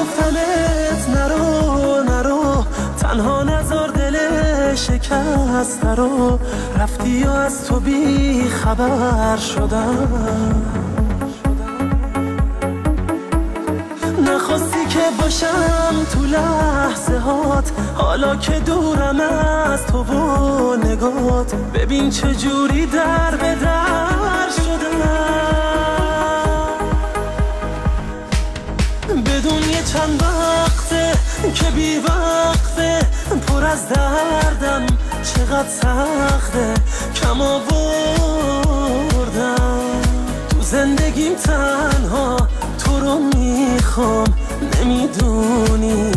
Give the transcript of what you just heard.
گفتمت نرو نرو، تنها نذار دل شکست رو. رفتی و از تو بی خبر شدم، نخواستی که باشم تو لحظه هات، حالا که دورم از تو و نگات. ببین چجوری در به در شدم، بدون یه چند وقته که بی وقته، پر از دردم چقدر سخته. کم آوردم تو زندگیم، تنها تو رو میخوام، نمیدونی